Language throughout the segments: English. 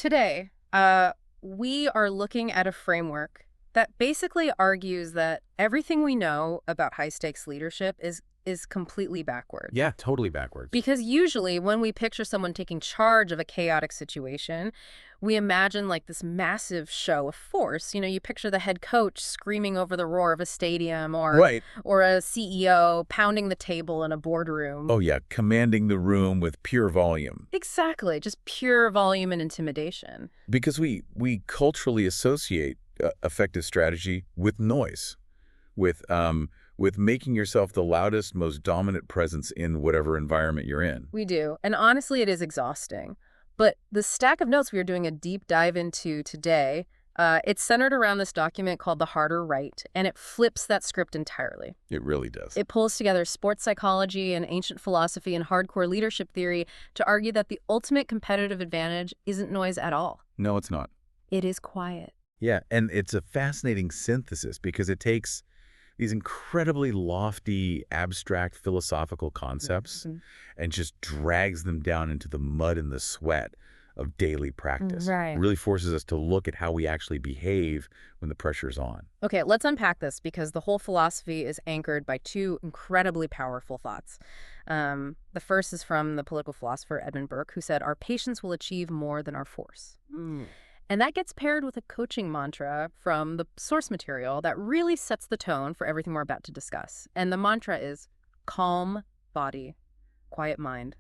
Today, we are looking at a framework that basically argues that everything we know about high-stakes leadership is completely backwards. Yeah, totally backwards. Because usually when we picture someone taking charge of a chaotic situation, we imagine like this massive show of force. You picture the head coach screaming over the roar of a stadium Right. or a CEO pounding the table in a boardroom. Oh, yeah, commanding the room with pure volume. Exactly, just pure volume and intimidation. Because we culturally associate effective strategy with noise, with making yourself the loudest, most dominant presence in whatever environment you're in. We do. And honestly, it is exhausting. But the stack of notes we are doing a deep dive into today, it's centered around this document called The Harder Right, and it flips that script entirely. It really does. It pulls together sports psychology and ancient philosophy and hardcore leadership theory to argue that the ultimate competitive advantage isn't noise at all. No, it's not. It is quiet. Yeah, and it's a fascinating synthesis because it takes these incredibly lofty, abstract philosophical concepts and just drags them down into the mud and the sweat of daily practice. Right. It really forces us to look at how we actually behave when the pressure's on. Okay, let's unpack this because the whole philosophy is anchored by two incredibly powerful thoughts. The first is from the political philosopher Edmund Burke, who said, "Our patience will achieve more than our force." And that gets paired with a coaching mantra from the source material that really sets the tone for everything we're about to discuss. And the mantra is calm body, quiet mind,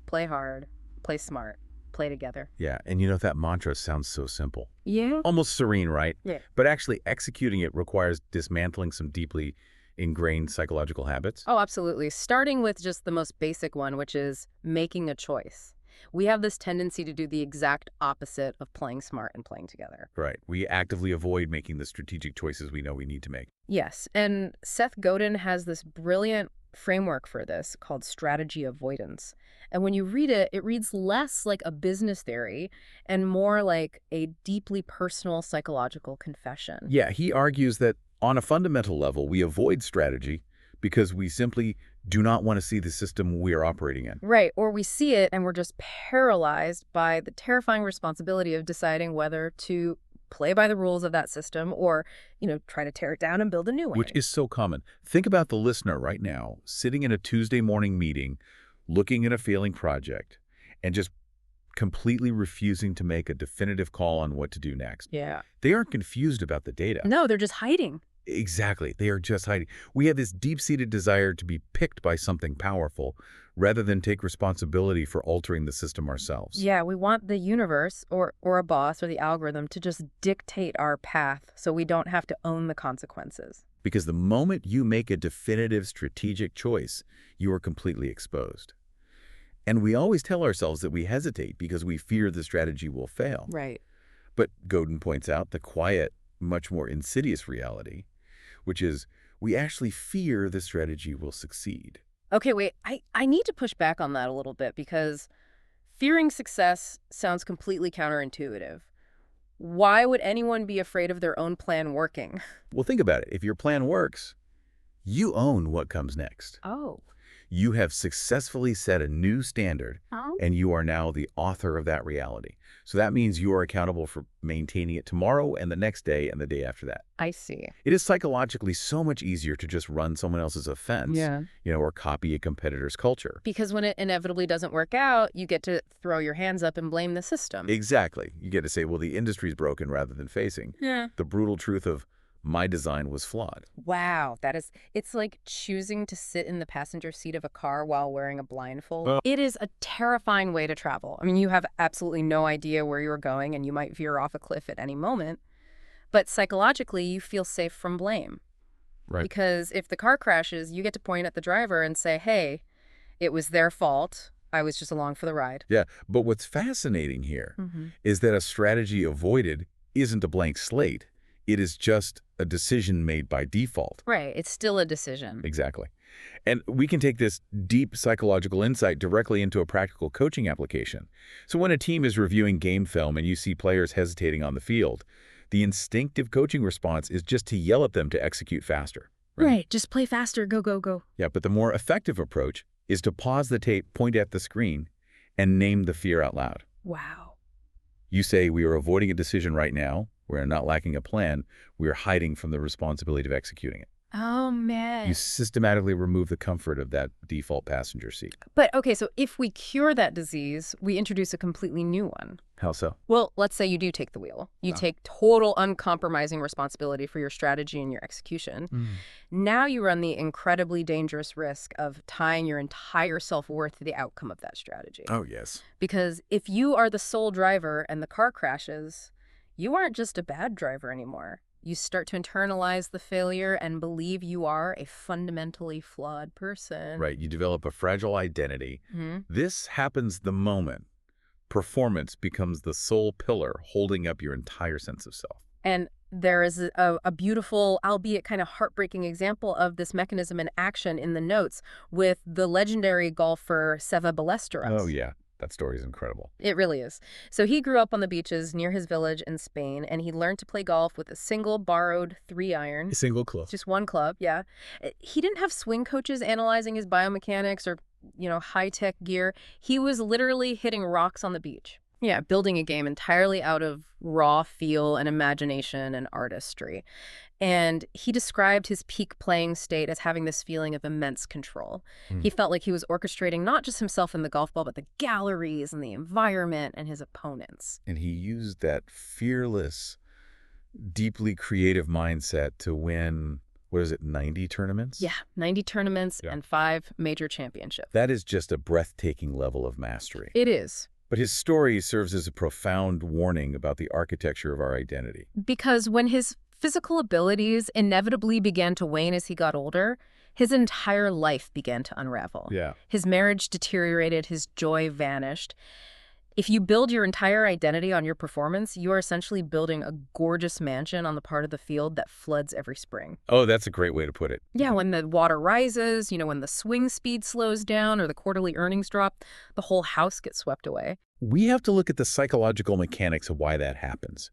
play hard, play smart, play together. Yeah, and that mantra sounds so simple. Yeah? Almost serene, right? Yeah. But actually executing it requires dismantling some deeply ingrained psychological habits. Oh, absolutely. Starting with just the most basic one, which is making a choice. We have this tendency to do the exact opposite of playing smart and playing together. Right. We actively avoid making the strategic choices we know we need to make. Yes, and Seth Godin has this brilliant framework for this called strategy avoidance. And when you read it, it reads less like a business theory and more like a deeply personal psychological confession. Yeah, he argues that on a fundamental level, we avoid strategy because we simply do not want to see the system we are operating in. Right, or we see it and we're just paralyzed by the terrifying responsibility of deciding whether to play by the rules of that system or, try to tear it down and build a new one. Which is so common. Think about the listener right now, sitting in a Tuesday morning meeting, looking at a failing project, and just completely refusing to make a definitive call on what to do next. Yeah. They aren't confused about the data. No, they're just hiding. Exactly. They are just hiding. We have this deep-seated desire to be picked by something powerful rather than take responsibility for altering the system ourselves. Yeah, we want the universe or a boss or the algorithm to just dictate our path so we don't have to own the consequences. Because the moment you make a definitive strategic choice, you are completely exposed. And we always tell ourselves that we hesitate because we fear the strategy will fail. Right. But Godin points out the quiet, much more insidious reality, which is we actually fear the strategy will succeed. Okay, wait, I need to push back on that a little bit because fearing success sounds completely counterintuitive. Why would anyone be afraid of their own plan working? Well, think about it. If your plan works, you own what comes next. Oh. You have successfully set a new standard, and you are now the author of that reality. So that means you are accountable for maintaining it tomorrow and the next day and the day after that. I see. It is psychologically so much easier to just run someone else's offense, or copy a competitor's culture. Because when it inevitably doesn't work out, you get to throw your hands up and blame the system. Exactly. You get to say, well, the industry's broken rather than facing the brutal truth of my design was flawed. Wow, it's like choosing to sit in the passenger seat of a car while wearing a blindfold. It is a terrifying way to travel. I mean, you have absolutely no idea where you're going and you might veer off a cliff at any moment. But psychologically, you feel safe from blame. Right. Because if the car crashes, you get to point at the driver and say, hey, it was their fault. I was just along for the ride. Yeah, but what's fascinating here is that a strategy avoided isn't a blank slate. It is just a decision made by default. Right. It's still a decision. Exactly. And we can take this deep psychological insight directly into a practical coaching application. So when a team is reviewing game film and you see players hesitating on the field, the instinctive coaching response is just to yell at them to execute faster. Right. Just play faster. Go, go, go. Yeah, but the more effective approach is to pause the tape, point at the screen, and name the fear out loud. Wow. You say we are avoiding a decision right now. We're not lacking a plan. We are hiding from the responsibility of executing it. Oh, man. You systematically remove the comfort of that default passenger seat. But, okay, so if we cure that disease, we introduce a completely new one. How so? Well, let's say you do take the wheel. You take total uncompromising responsibility for your strategy and your execution. Now you run the incredibly dangerous risk of tying your entire self-worth to the outcome of that strategy. Oh, yes. Because if you are the sole driver and the car crashes, you aren't just a bad driver anymore. You start to internalize the failure and believe you are a fundamentally flawed person. Right. You develop a fragile identity. Mm-hmm. This happens the moment performance becomes the sole pillar holding up your entire sense of self. And there is a beautiful, albeit kind of heartbreaking example of this mechanism in action in the notes with the legendary golfer Seve Ballesteros. Oh, yeah. That story is incredible. It really is. So he grew up on the beaches near his village in Spain, and he learned to play golf with a single borrowed 3-iron. A single club. Just one club, yeah. He didn't have swing coaches analyzing his biomechanics or, high-tech gear. He was literally hitting rocks on the beach. Yeah, building a game entirely out of raw feel and imagination and artistry. And he described his peak playing state as having this feeling of immense control. He felt like he was orchestrating not just himself and the golf ball, but the galleries and the environment and his opponents. And he used that fearless, deeply creative mindset to win, 90 tournaments? Yeah, 90 tournaments and 5 major championships. That is just a breathtaking level of mastery. It is. But his story serves as a profound warning about the architecture of our identity. Because when his physical abilities inevitably began to wane as he got older, his entire life began to unravel. Yeah. His marriage deteriorated, his joy vanished. If you build your entire identity on your performance, you are essentially building a gorgeous mansion on the part of the field that floods every spring. Oh, that's a great way to put it. Yeah, when the water rises, when the swing speed slows down or the quarterly earnings drop, the whole house gets swept away. We have to look at the psychological mechanics of why that happens.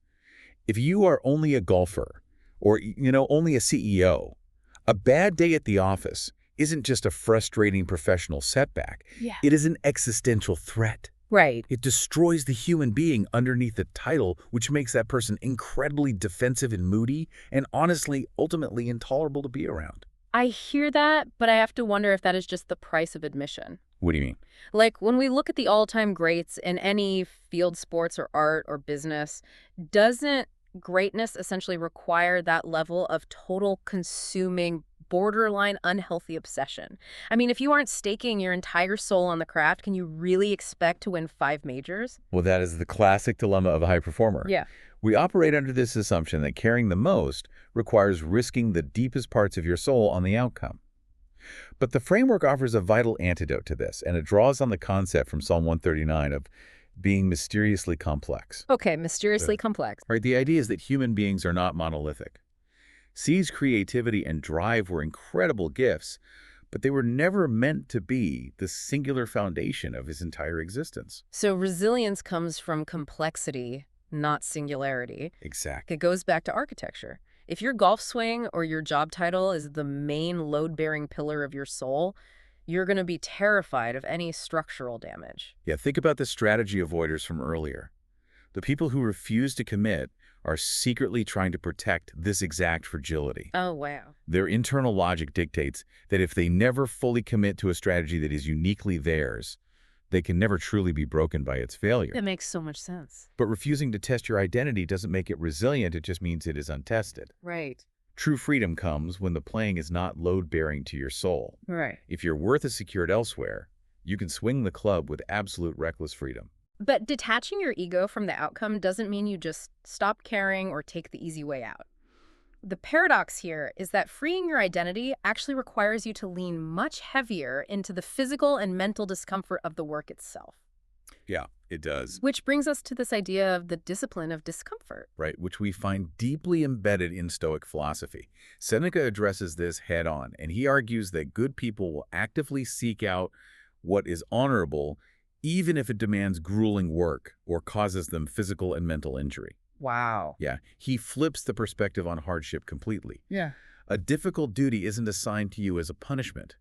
If you are only a golfer or, only a CEO, a bad day at the office isn't just a frustrating professional setback. Yeah. It is an existential threat. Right. It destroys the human being underneath the title, which makes that person incredibly defensive and moody and honestly, ultimately intolerable to be around. I hear that, but I have to wonder if that is just the price of admission. What do you mean? Like, when we look at the all-time greats in any field sports or art or business, doesn't greatness essentially require that level of total consuming, borderline unhealthy obsession? I mean, if you aren't staking your entire soul on the craft, can you really expect to win 5 majors? Well, that is the classic dilemma of a high performer. Yeah. We operate under this assumption that caring the most requires risking the deepest parts of your soul on the outcome. But the framework offers a vital antidote to this, and it draws on the concept from Psalm 139 of being mysteriously complex. Okay, mysteriously complex. Right? The idea is that human beings are not monolithic. C's creativity and drive were incredible gifts, but they were never meant to be the singular foundation of his entire existence. So resilience comes from complexity, not singularity. Exactly. It goes back to architecture. If your golf swing or your job title is the main load-bearing pillar of your soul, you're going to be terrified of any structural damage. Yeah, think about the strategy avoiders from earlier. The people who refuse to commit are secretly trying to protect this exact fragility. Oh, wow. Their internal logic dictates that if they never fully commit to a strategy that is uniquely theirs, they can never truly be broken by its failure. That makes so much sense. But refusing to test your identity doesn't make it resilient, it just means it is untested. Right. True freedom comes when the playing is not load-bearing to your soul. Right. If your worth is secured elsewhere, you can swing the club with absolute reckless freedom. But detaching your ego from the outcome doesn't mean you just stop caring or take the easy way out. The paradox here is that freeing your identity actually requires you to lean much heavier into the physical and mental discomfort of the work itself. Yeah, it does. Which brings us to this idea of the discipline of discomfort. Right, which we find deeply embedded in Stoic philosophy. Seneca addresses this head-on, and he argues that good people will actively seek out what is honorable, even if it demands grueling work or causes them physical and mental injury. Wow. Yeah, he flips the perspective on hardship completely. Yeah. A difficult duty isn't assigned to you as a punishment.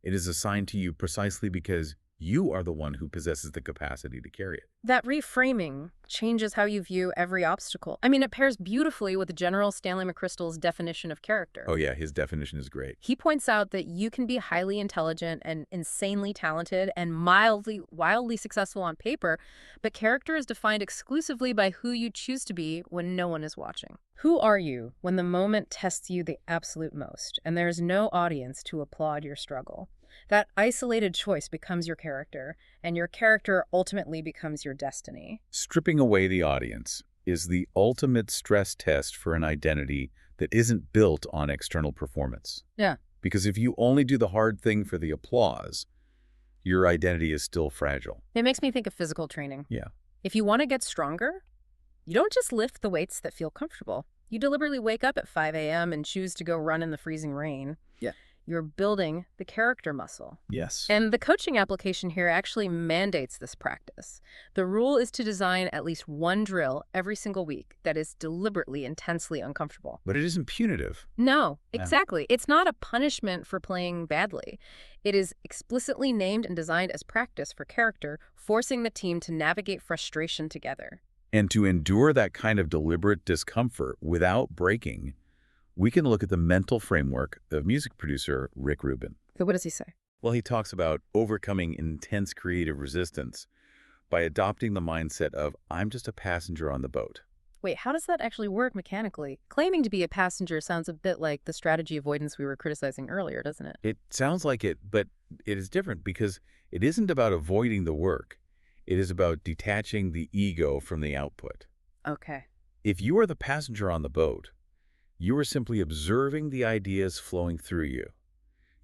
It is assigned to you precisely because You are the one who possesses the capacity to carry it. That reframing changes how you view every obstacle. I mean, it pairs beautifully with General Stanley McChrystal's definition of character. Oh yeah, his definition is great. He points out that you can be highly intelligent and insanely talented and wildly successful on paper, but character is defined exclusively by who you choose to be when no one is watching. Who are you when the moment tests you the absolute most, and there is no audience to applaud your struggle? That isolated choice becomes your character, and your character ultimately becomes your destiny. Stripping away the audience is the ultimate stress test for an identity that isn't built on external performance. Yeah. Because if you only do the hard thing for the applause, your identity is still fragile. It makes me think of physical training. Yeah. If you want to get stronger, you don't just lift the weights that feel comfortable. You deliberately wake up at 5 a.m. and choose to go run in the freezing rain. Yeah. You're building the character muscle. Yes. And the coaching application here actually mandates this practice. The rule is to design at least one drill every single week that is deliberately intensely uncomfortable. But it isn't punitive. No, Yeah. exactly. It's not a punishment for playing badly. It is explicitly named and designed as practice for character, forcing the team to navigate frustration together. And to endure that kind of deliberate discomfort without breaking, we can look at the mental framework of music producer Rick Rubin. So what does he say? Well, he talks about overcoming intense creative resistance by adopting the mindset of, I'm just a passenger on the boat. Wait, how does that actually work mechanically? Claiming to be a passenger sounds a bit like the strategy avoidance we were criticizing earlier, doesn't it? It sounds like it, but it is different because it isn't about avoiding the work. It is about detaching the ego from the output. Okay. If you are the passenger on the boat, you are simply observing the ideas flowing through you.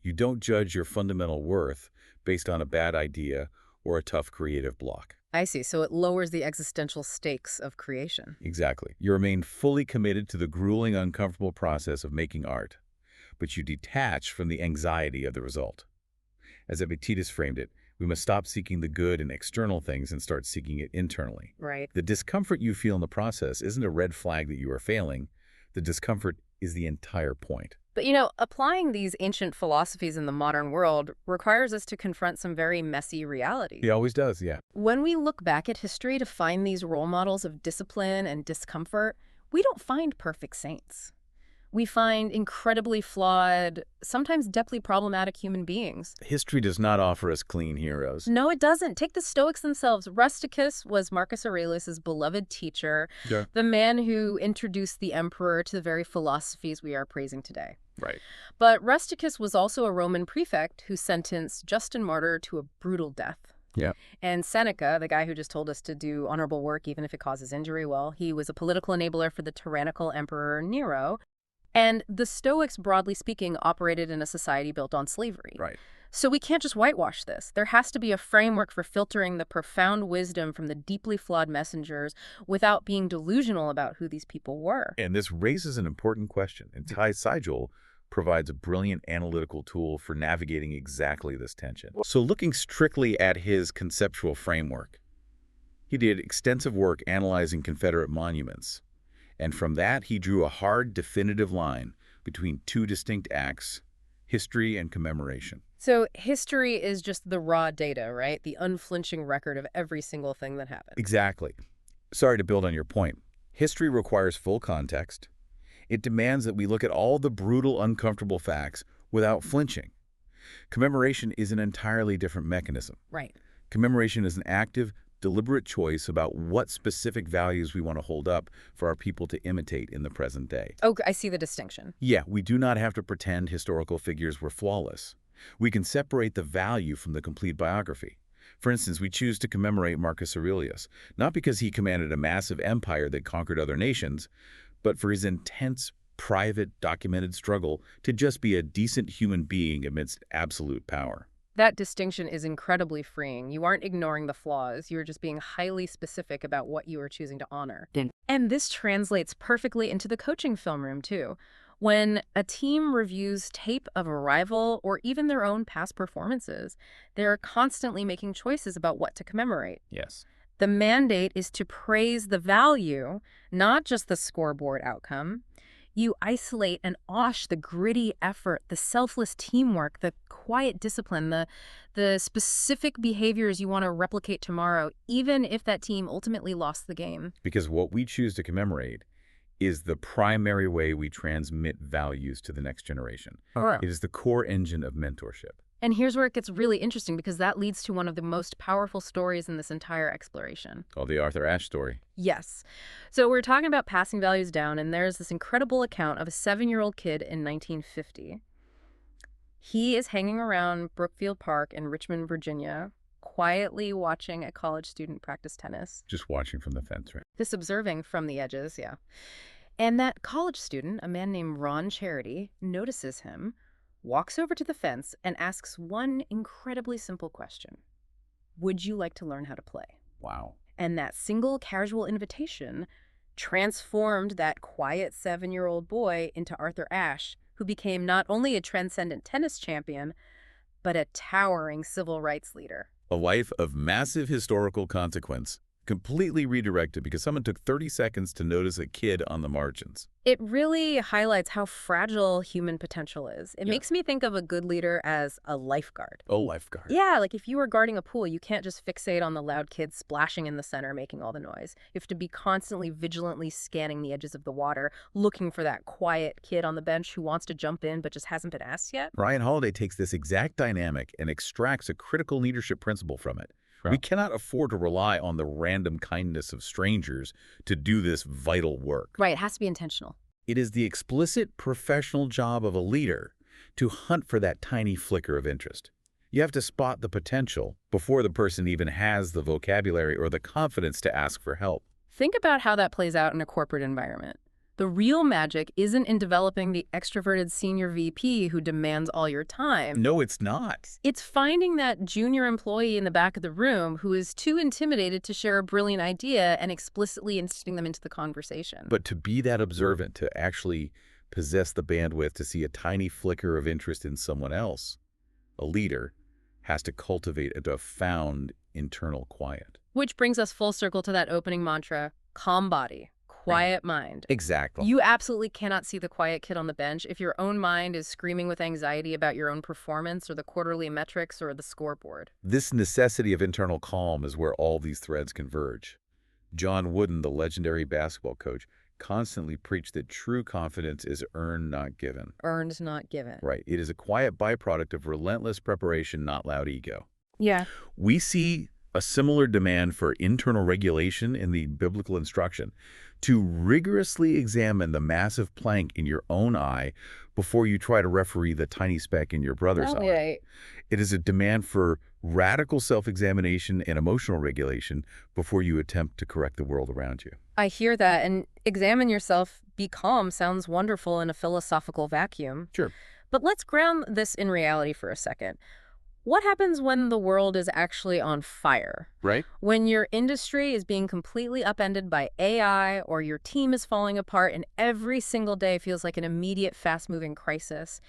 You don't judge your fundamental worth based on a bad idea or a tough creative block. I see. So it lowers the existential stakes of creation. Exactly. You remain fully committed to the grueling, uncomfortable process of making art, but you detach from the anxiety of the result. As Epictetus framed it, we must stop seeking the good in external things and start seeking it internally. Right. The discomfort you feel in the process isn't a red flag that you are failing. The discomfort is the entire point. But, applying these ancient philosophies in the modern world requires us to confront some very messy realities. He always does, yeah. When we look back at history to find these role models of discipline and discomfort, we don't find perfect saints. We find incredibly flawed, sometimes deeply problematic human beings. History does not offer us clean heroes. No, it doesn't. Take the Stoics themselves. Rusticus was Marcus Aurelius' beloved teacher, Yeah. the man who introduced the emperor to the very philosophies we are praising today. Right. But Rusticus was also a Roman prefect who sentenced Justin Martyr to a brutal death. Yeah. And Seneca, the guy who just told us to do honorable work even if it causes injury, well, he was a political enabler for the tyrannical emperor Nero. And the Stoics, broadly speaking, operated in a society built on slavery. Right. So we can't just whitewash this. There has to be a framework for filtering the profound wisdom from the deeply flawed messengers without being delusional about who these people were. And this raises an important question, and Ty Seigel provides a brilliant analytical tool for navigating exactly this tension. So looking strictly at his conceptual framework, he did extensive work analyzing Confederate monuments. And from that, he drew a hard, definitive line between two distinct acts, history and commemoration. So history is just the raw data, right? The unflinching record of every single thing that happened. Exactly. Sorry to build on your point. History requires full context. It demands that we look at all the brutal, uncomfortable facts without flinching. Commemoration is an entirely different mechanism. Right. Commemoration is an active, deliberate choice about what specific values we want to hold up for our people to imitate in the present day. Oh, I see the distinction. Yeah, we do not have to pretend historical figures were flawless. We can separate the value from the complete biography. For instance, we choose to commemorate Marcus Aurelius, not because he commanded a massive empire that conquered other nations, but for his intense, private, documented struggle to just be a decent human being amidst absolute power. That distinction is incredibly freeing. You aren't ignoring the flaws. You're just being highly specific about what you are choosing to honor. And this translates perfectly into the coaching film room, too. When a team reviews tape of a rival or even their own past performances, they're constantly making choices about what to commemorate. Yes. The mandate is to praise the value, not just the scoreboard outcome. You isolate and osh the gritty effort, the selfless teamwork, the quiet discipline, the specific behaviors you want to replicate tomorrow, even if that team ultimately lost the game. Because what we choose to commemorate is the primary way we transmit values to the next generation. Right. It is the core engine of mentorship. And here's where it gets really interesting, because that leads to one of the most powerful stories in this entire exploration. Called the Arthur Ashe story. Yes. So we're talking about passing values down, and there's this incredible account of a 7-year-old kid in 1950. He is hanging around Brookfield Park in Richmond, Virginia, quietly watching a college student practice tennis. Just watching from the fence, right? Just observing from the edges, yeah. And that college student, a man named Ron Charity, notices him, walks over to the fence, and asks one incredibly simple question. Would you like to learn how to play? Wow. And that single casual invitation transformed that quiet 7-year-old boy into Arthur Ashe, who became not only a transcendent tennis champion, but a towering civil rights leader. A life of massive historical consequence, completely redirected because someone took 30 seconds to notice a kid on the margins. It really highlights how fragile human potential is. It Yeah. makes me think of a good leader as a lifeguard. Oh, lifeguard. Yeah, like if you were guarding a pool, you can't just fixate on the loud kid splashing in the center, making all the noise. You have to be constantly vigilantly scanning the edges of the water, looking for that quiet kid on the bench who wants to jump in but just hasn't been asked yet. Ryan Holiday takes this exact dynamic and extracts a critical leadership principle from it. We cannot afford to rely on the random kindness of strangers to do this vital work. Right, it has to be intentional. It is the explicit professional job of a leader to hunt for that tiny flicker of interest. You have to spot the potential before the person even has the vocabulary or the confidence to ask for help. Think about how that plays out in a corporate environment. The real magic isn't in developing the extroverted senior VP who demands all your time. No, it's not. It's finding that junior employee in the back of the room who is too intimidated to share a brilliant idea and explicitly inserting them into the conversation. But to be that observant, to actually possess the bandwidth to see a tiny flicker of interest in someone else, a leader has to cultivate a profound internal quiet. Which brings us full circle to that opening mantra, calm body, quiet mind. Exactly. You absolutely cannot see the quiet kid on the bench if your own mind is screaming with anxiety about your own performance or the quarterly metrics or the scoreboard. This necessity of internal calm is where all these threads converge. John Wooden, the legendary basketball coach, constantly preached that true confidence is earned, not given. Earned, not given. Right. It is a quiet byproduct of relentless preparation, not loud ego. Yeah. We see a similar demand for internal regulation in the biblical instruction to rigorously examine the massive plank in your own eye before you try to referee the tiny speck in your brother's eye. Yeah. It is a demand for radical self-examination and emotional regulation before you attempt to correct the world around you. I hear that, and examine yourself, be calm sounds wonderful in a philosophical vacuum. Sure. But let's ground this in reality for a second. What happens when the world is actually on fire? Right? When your industry is being completely upended by AI, or your team is falling apart and every single day feels like an immediate fast-moving crisis?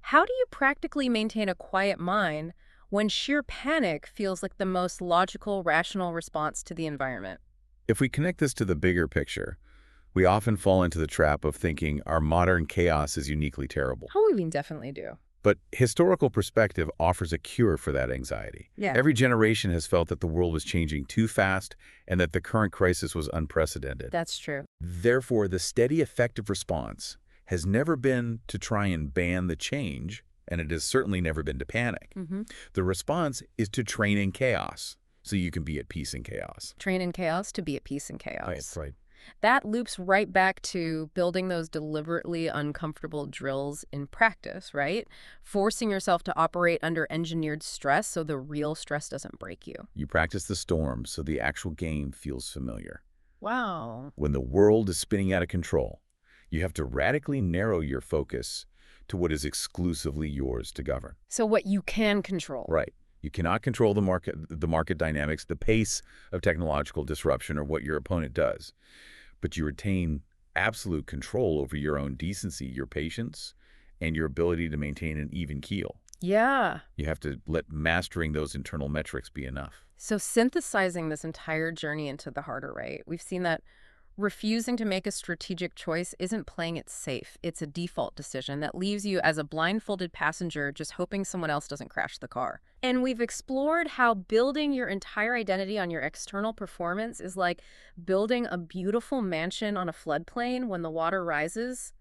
How do you practically maintain a quiet mind when sheer panic feels like the most logical, rational response to the environment? If we connect this to the bigger picture, we often fall into the trap of thinking our modern chaos is uniquely terrible. Oh, we definitely do. But historical perspective offers a cure for that anxiety. Yeah. Every generation has felt that the world was changing too fast and that the current crisis was unprecedented. That's true. Therefore, the steady, effective response has never been to try and ban the change, and it has certainly never been to panic. The response is to train in chaos, so you can be at peace in chaos. Train in chaos to be at peace in chaos. Right. That loops right back to building those deliberately uncomfortable drills in practice, right? Forcing yourself to operate under engineered stress so the real stress doesn't break you. You practice the storm so the actual game feels familiar. Wow. When the world is spinning out of control, you have to radically narrow your focus to what is exclusively yours to govern. So what you can control. Right. You cannot control the market dynamics, the pace of technological disruption, or what your opponent does. But you retain absolute control over your own decency, your patience, and your ability to maintain an even keel. Yeah. You have to let mastering those internal metrics be enough. So synthesizing this entire journey into the harder right, we've seen that Refusing to make a strategic choice isn't playing it safe. It's a default decision that leaves you as a blindfolded passenger just hoping someone else doesn't crash the car. And we've explored how building your entire identity on your external performance is like building a beautiful mansion on a floodplain. When the water rises,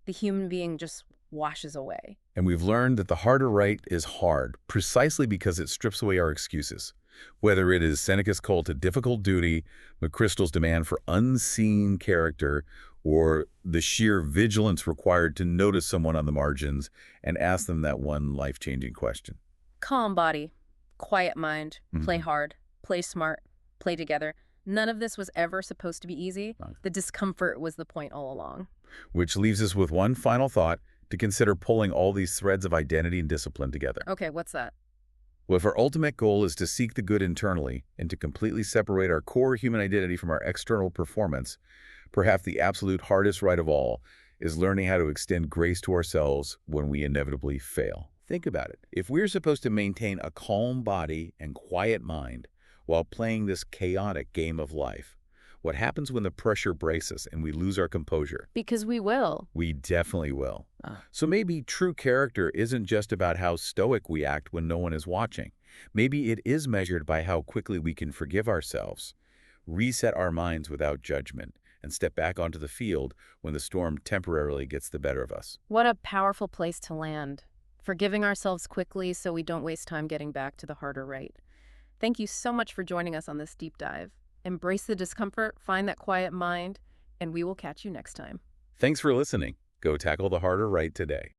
the human being just washes away. And we've learned that the harder right is hard, precisely because it strips away our excuses. Whether it is Seneca's call to difficult duty, McChrystal's demand for unseen character, or the sheer vigilance required to notice someone on the margins and ask them that one life-changing question. Calm body, quiet mind, play hard, play smart, play together. None of this was ever supposed to be easy. The discomfort was the point all along. Which leaves us with one final thought to consider pulling all these threads of identity and discipline together. Okay, what's that? Well, if our ultimate goal is to seek the good internally and to completely separate our core human identity from our external performance, perhaps the absolute hardest right of all is learning how to extend grace to ourselves when we inevitably fail. Think about it. If we're supposed to maintain a calm body and quiet mind while playing this chaotic game of life, what happens when the pressure breaks us and we lose our composure? Because we will. We definitely will. So maybe true character isn't just about how stoic we act when no one is watching. Maybe it is measured by how quickly we can forgive ourselves, reset our minds without judgment, and step back onto the field when the storm temporarily gets the better of us. What a powerful place to land. Forgiving ourselves quickly so we don't waste time getting back to the harder right. Thank you so much for joining us on this deep dive. Embrace the discomfort, find that quiet mind, and we will catch you next time. Thanks for listening. Go tackle the harder right today.